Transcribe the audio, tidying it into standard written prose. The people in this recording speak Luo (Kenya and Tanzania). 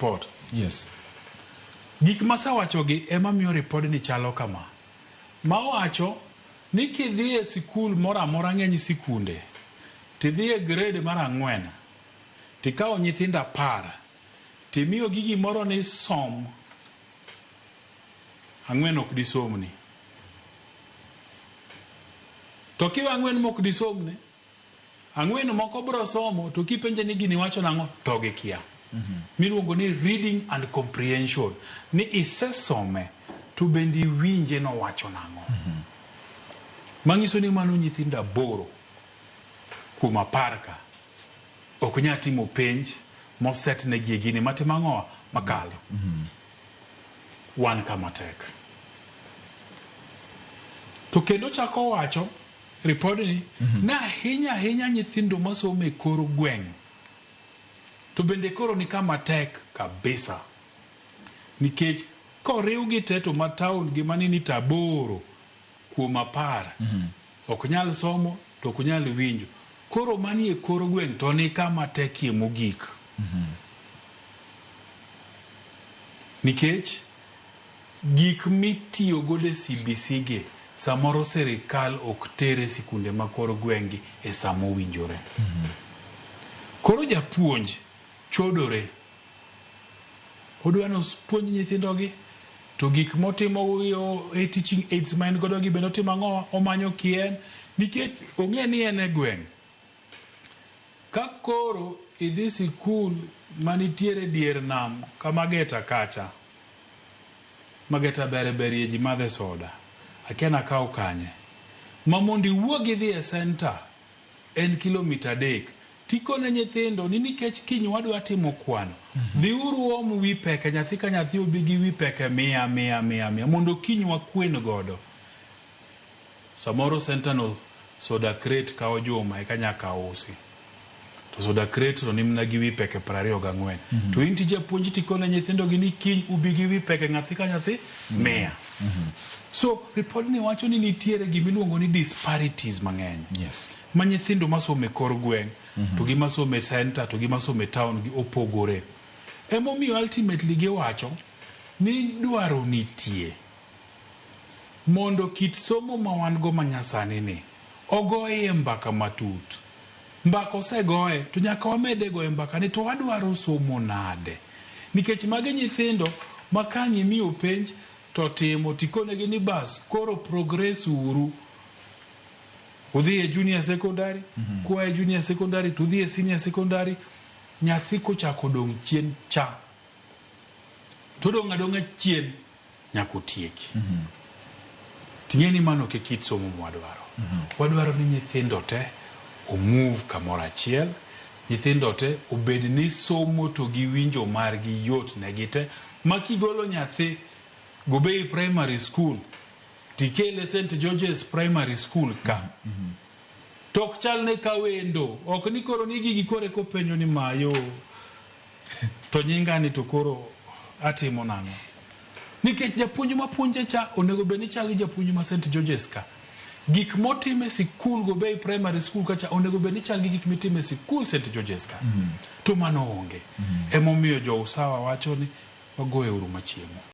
report. Yes. Gik masawachogi ema miyo report ni chalo kama. Mawacho ni kidhie sikul moro amora ng'eny sikunde, tidhie grade mar 4, tikawo nyithindo 10, timiyo gigi moro ni som 4 ok disomni. To kiwa 4 mok disomne, 4 moko bro somo, to kipenje ni gini wacho nang'o, to gikia. Miluongo ni reading and comprehension. Ni isesome, to bendi winje no wacho nang'o. Mangiso ni mano nyithindo 8 kuom 10 ka ok nyal timo penj moset ne gini matimo ang'o makalo. Wan kama tek. To kendo chako wacho report ni na ahinya nyithindo masomo e kor gweng'. To bende koro ni kama tek kabisa. Nikech koriw gi te to mataun gi manini 8 kuom 10 ok nyal somo to ok nyal winjo. Koro mani e kor gweng' to ni kama tek mogik. Nikech gik mitiyo godo e CBC gi samoro serikal ok tere sikunde ma kor gwengi e samo winjore. Koro japuonj chodore. Odwano puonj nyithindo gi to gik motimo e teaching aids ma en godo gi bende otimo ang'o, omanyo kien nikech ong'e ni en e gweng'. Ka koro idhi sikul manitiere dier nam kama Geta kacha, Mageta berie ji madhe soda, akiana kaw kanye, ma mondo iwuog idhi e center en kilomita 3. Tikone nyithindo ni nikech kiny wadwa timo kwano, dhiuru om wi peke, nyathi ka nyathi obi gi wi peke 100 mondo kiny wakwen godo. Samoro center no soda crate kawo juma eka nyaka usi. To soda crate to nimna gi wi peke 24. To inti japuonj tikone nyithindo gi ni kiny ubi gi wi peke nyathi ka nyathi 100. So report ni wacho ni nitiere gimiluongo ni disparities mang'eny. Yes. Ma nyithindo masomo e kor gweng' to gi masomo e center to gi masomo e town gi opogore. Emomiyo ultimately giwacho ni dwaro nitie mondo kit somo ma wan go manyasani ni ogoye mbaka matut. Mbaka osegoye to nyaka wamede goye mbaka ni to wadwaro somo nade. Nikech mage nyithindo makanyi miyo penj to timo tikonegi ni bas koro progress uru. Udhi e junior secondary, kwa e junior secondary, to udhi e senior secondary, nyathi kochako dong' chien cha. To dong' chien nyaka otieki. Ting'eni mano ke kit somo mwadwaro. Wadwaro ni nyithindo te o move kamoro achiel, nyithindo te obed ni somo to gi winjo margi yot ne gite. Makigolo nyathi Gobei Primary School, tikele St. George's Primary School ka. Tok chal ne kawendo, ok ni koro ni gigi kore kopenjo ni mayo. To nyinga ni to koro atimo nang'o. Nikech japuonj mapuonje cha onego bed ni chal gi japuonj ma St. George's ka. Gik motime sikul Gobei Primary School kacha onego bed ni chal gi gik mitime sikul St. George's ka. To mano onge. Emomiyo jo usawa wacho ni wagoye uru machiemo.